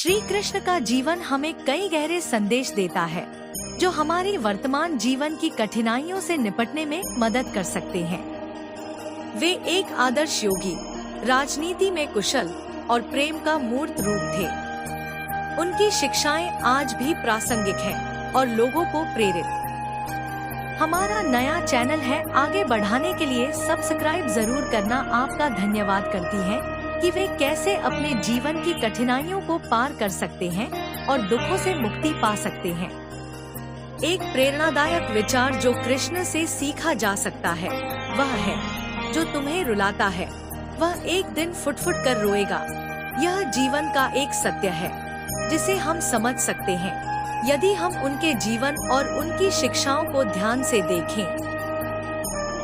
श्री कृष्ण का जीवन हमें कई गहरे संदेश देता है जो हमारी वर्तमान जीवन की कठिनाइयों से निपटने में मदद कर सकते हैं। वे एक आदर्श योगी, राजनीति में कुशल और प्रेम का मूर्त रूप थे। उनकी शिक्षाएं आज भी प्रासंगिक हैं और लोगों को प्रेरित। हमारा नया चैनल है, आगे बढ़ाने के लिए सब्सक्राइब जरूर करना। आपका धन्यवाद करती है कि वे कैसे अपने जीवन की कठिनाइयों को पार कर सकते हैं और दुखों से मुक्ति पा सकते हैं। एक प्रेरणादायक विचार जो कृष्ण से सीखा जा सकता है वह है, जो तुम्हें रुलाता है वह एक दिन फुट फुट कर रोएगा। यह जीवन का एक सत्य है जिसे हम समझ सकते हैं यदि हम उनके जीवन और उनकी शिक्षाओं को ध्यान से देखें।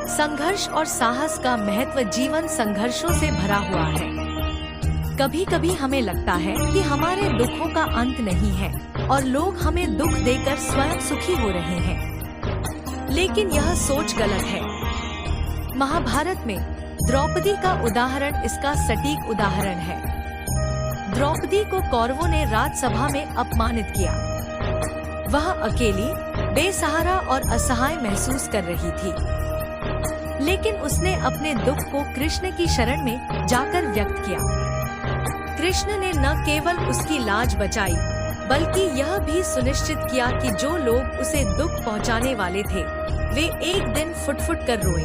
संघर्ष और साहस का महत्व जीवन संघर्षों से भरा हुआ है। कभी कभी हमें लगता है कि हमारे दुखों का अंत नहीं है और लोग हमें दुख देकर स्वयं सुखी हो रहे हैं, लेकिन यह सोच गलत है। महाभारत में द्रौपदी का उदाहरण इसका सटीक उदाहरण है। द्रौपदी को कौरवों ने राजसभा में अपमानित किया। वह अकेली, बेसहारा और असहाय महसूस कर रही थी, लेकिन उसने अपने दुख को कृष्ण की शरण में जाकर व्यक्त किया। कृष्ण ने न केवल उसकी लाज बचाई बल्कि यह भी सुनिश्चित किया कि जो लोग उसे दुख पहुंचाने वाले थे वे एक दिन फुट फुट कर रोए।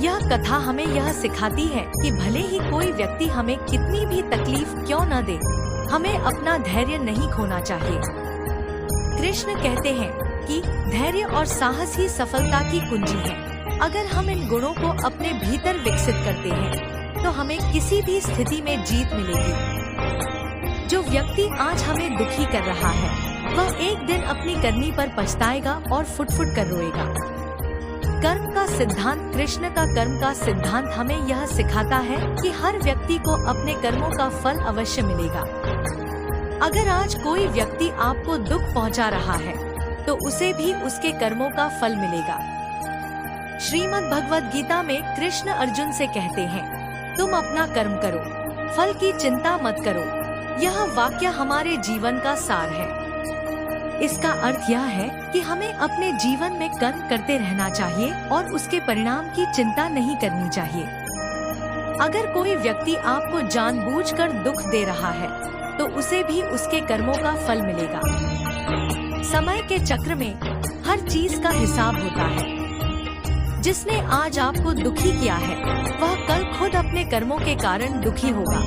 यह कथा हमें यह सिखाती है कि भले ही कोई व्यक्ति हमें कितनी भी तकलीफ क्यों न दे, हमें अपना धैर्य नहीं खोना चाहिए। कृष्ण कहते हैं कि धैर्य और साहस ही सफलता की कुंजी है। अगर हम इन गुणों को अपने भीतर विकसित करते हैं तो हमें किसी भी स्थिति में जीत मिलेगी। जो व्यक्ति आज हमें दुखी कर रहा है वह एक दिन अपनी करनी पर पछताएगा और फुट फुट कर रोएगा। कर्म का सिद्धांत, कृष्ण का कर्म का सिद्धांत हमें यह सिखाता है कि हर व्यक्ति को अपने कर्मों का फल अवश्य मिलेगा। अगर आज कोई व्यक्ति आपको दुख पहुंचा रहा है तो उसे भी उसके कर्मों का फल मिलेगा। श्रीमद् भगवद गीता में कृष्ण अर्जुन से कहते हैं, तुम अपना कर्म करो, फल की चिंता मत करो। यह वाक्य हमारे जीवन का सार है। इसका अर्थ यह है कि हमें अपने जीवन में कर्म करते रहना चाहिए और उसके परिणाम की चिंता नहीं करनी चाहिए। अगर कोई व्यक्ति आपको जानबूझकर दुख दे रहा है तो उसे भी उसके कर्मों का फल मिलेगा। समय के चक्र में हर चीज का हिसाब होता है। जिसने आज आपको दुखी किया है वह कल खुद अपने कर्मों के कारण दुखी होगा।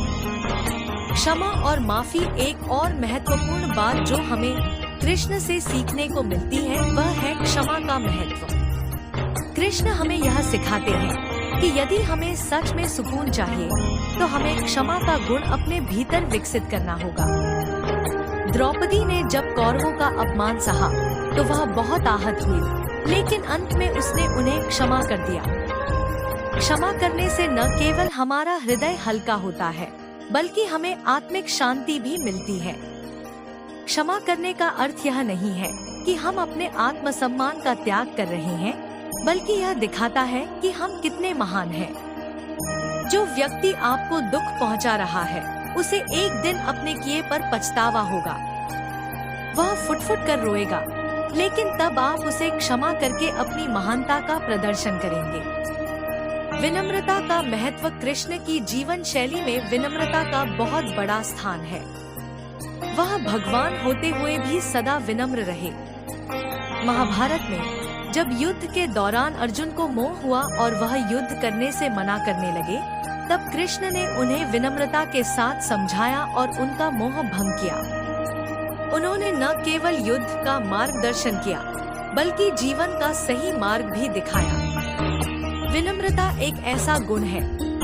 क्षमा और माफी एक और महत्वपूर्ण बात जो हमें कृष्ण से सीखने को मिलती है वह है क्षमा का महत्व। कृष्ण हमें यह सिखाते हैं कि यदि हमें सच में सुकून चाहिए तो हमें क्षमा का गुण अपने भीतर विकसित करना होगा। द्रौपदी ने जब कौरवों का अपमान सहा तो वह बहुत आहत हुई, लेकिन अंत में उसने उन्हें क्षमा कर दिया। क्षमा करने से न केवल हमारा हृदय हल्का होता है बल्कि हमें आत्मिक शांति भी मिलती है। क्षमा करने का अर्थ यह नहीं है कि हम अपने आत्मसम्मान का त्याग कर रहे हैं, बल्कि यह दिखाता है कि हम कितने महान हैं। जो व्यक्ति आपको दुख पहुंचा रहा है उसे एक दिन अपने किए पर पछतावा होगा। वह फुट फुट कर रोएगा, लेकिन तब आप उसे क्षमा करके अपनी महानता का प्रदर्शन करेंगे। विनम्रता का महत्व, कृष्ण की जीवन शैली में विनम्रता का बहुत बड़ा स्थान है। वह भगवान होते हुए भी सदा विनम्र रहे। महाभारत में जब युद्ध के दौरान अर्जुन को मोह हुआ और वह युद्ध करने से मना करने लगे, तब कृष्ण ने उन्हें विनम्रता के साथ समझाया और उनका मोह भंग किया। उन्होंने न केवल युद्ध का मार्गदर्शन किया बल्कि जीवन का सही मार्ग भी दिखाया। विनम्रता एक ऐसा गुण है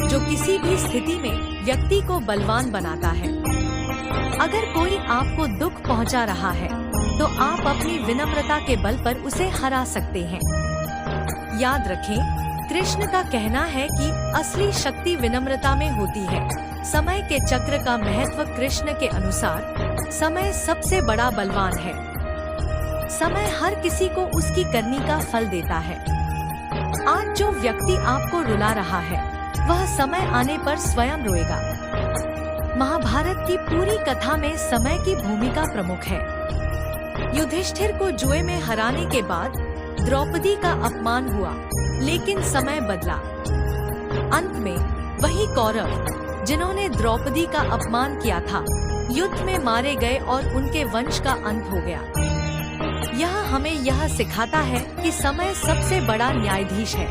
जो किसी भी स्थिति में व्यक्ति को बलवान बनाता है। अगर कोई आपको दुख पहुंचा रहा है तो आप अपनी विनम्रता के बल पर उसे हरा सकते हैं। याद रखें, कृष्ण का कहना है कि असली शक्ति विनम्रता में होती है। समय के चक्र का महत्व, कृष्ण के अनुसार समय सबसे बड़ा बलवान है। समय हर किसी को उसकी करनी का फल देता है। आज जो व्यक्ति आपको रुला रहा है वह समय आने पर स्वयं रोएगा। महाभारत की पूरी कथा में समय की भूमिका प्रमुख है। युधिष्ठिर को जुए में हराने के बाद द्रौपदी का अपमान हुआ, लेकिन समय बदला। अंत में वही कौरव जिन्होंने द्रौपदी का अपमान किया था, युद्ध में मारे गए और उनके वंश का अंत हो गया। यह हमें यह सिखाता है कि समय सबसे बड़ा न्यायाधीश है।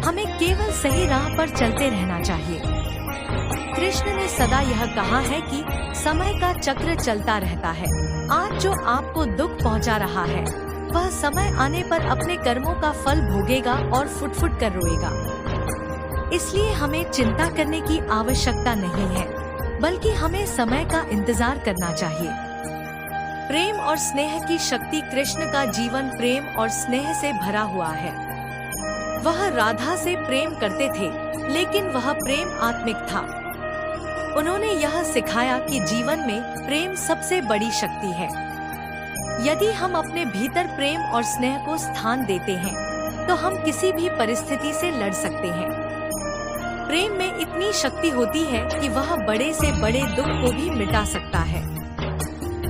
हमें केवल सही राह पर चलते रहना चाहिए। कृष्ण ने सदा यह कहा है कि समय का चक्र चलता रहता है। आज जो आपको दुख पहुंचा रहा है, वह समय आने पर अपने कर्मों का फल भोगेगा और फुट-फुट कर रोएगा। इसलिए हमें चिंता करने की आवश्यकता नहीं है, बल्कि हमें समय का इंतजार करना चाहिए। प्रेम और स्नेह की शक्ति। कृष्ण का जीवन प्रेम और स्नेह से भरा हुआ है। वह राधा से प्रेम करते थे, लेकिन वह प्रेम आत्मिक था। उन्होंने यह सिखाया कि जीवन में प्रेम सबसे बड़ी शक्ति है। यदि हम अपने भीतर प्रेम और स्नेह को स्थान देते हैं, तो हम किसी भी परिस्थिति से लड़ सकते हैं। प्रेम में इतनी शक्ति होती है कि वह बड़े से बड़े दुख को भी मिटा सकता है।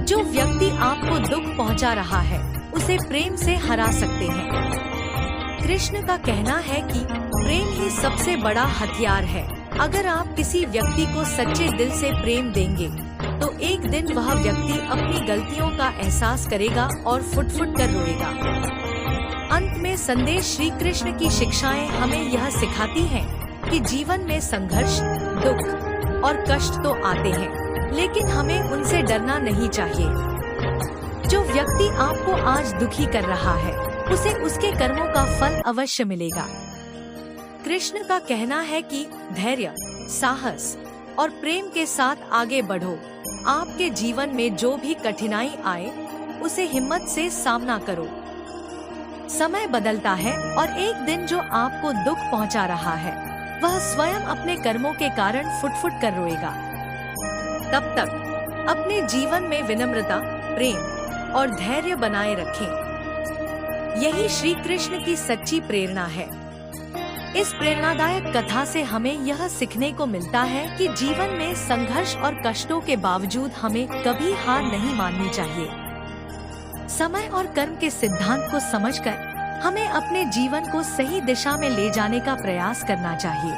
जो व्यक्ति आपको दुख पहुंचा रहा है, उसे प्रेम से हरा सकते हैं। कृष्ण का कहना है कि प्रेम ही सबसे बड़ा हथियार है। अगर आप किसी व्यक्ति को सच्चे दिल से प्रेम देंगे, तो एक दिन वह व्यक्ति अपनी गलतियों का एहसास करेगा और फुट-फुट कर रोएगा। अंत में संदेश। श्री कृष्ण की शिक्षाएं हमें यह सिखाती हैं कि जीवन में संघर्ष, दुख और कष्ट तो आते हैं, लेकिन हमें उनसे डरना नहीं चाहिए। जो व्यक्ति आपको आज दुखी कर रहा है, उसे उसके कर्मों का फल अवश्य मिलेगा। कृष्ण का कहना है कि धैर्य, साहस और प्रेम के साथ आगे बढ़ो। आपके जीवन में जो भी कठिनाई आए, उसे हिम्मत से सामना करो। समय बदलता है और एक दिन जो आपको दुख पहुंचा रहा है, वह स्वयं अपने कर्मों के कारण फुट-फुट कर रोएगा। तब तक अपने जीवन में विनम्रता, प्रेम और धैर्य बनाए रखें। यही श्री कृष्ण की सच्ची प्रेरणा है। इस प्रेरणादायक कथा से हमें यह सीखने को मिलता है कि जीवन में संघर्ष और कष्टों के बावजूद हमें कभी हार नहीं माननी चाहिए। समय और कर्म के सिद्धांत को समझकर हमें अपने जीवन को सही दिशा में ले जाने का प्रयास करना चाहिए।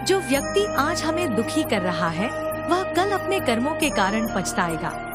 जो व्यक्ति आज हमें दुखी कर रहा है, वह कल अपने कर्मों के कारण पछताएगा।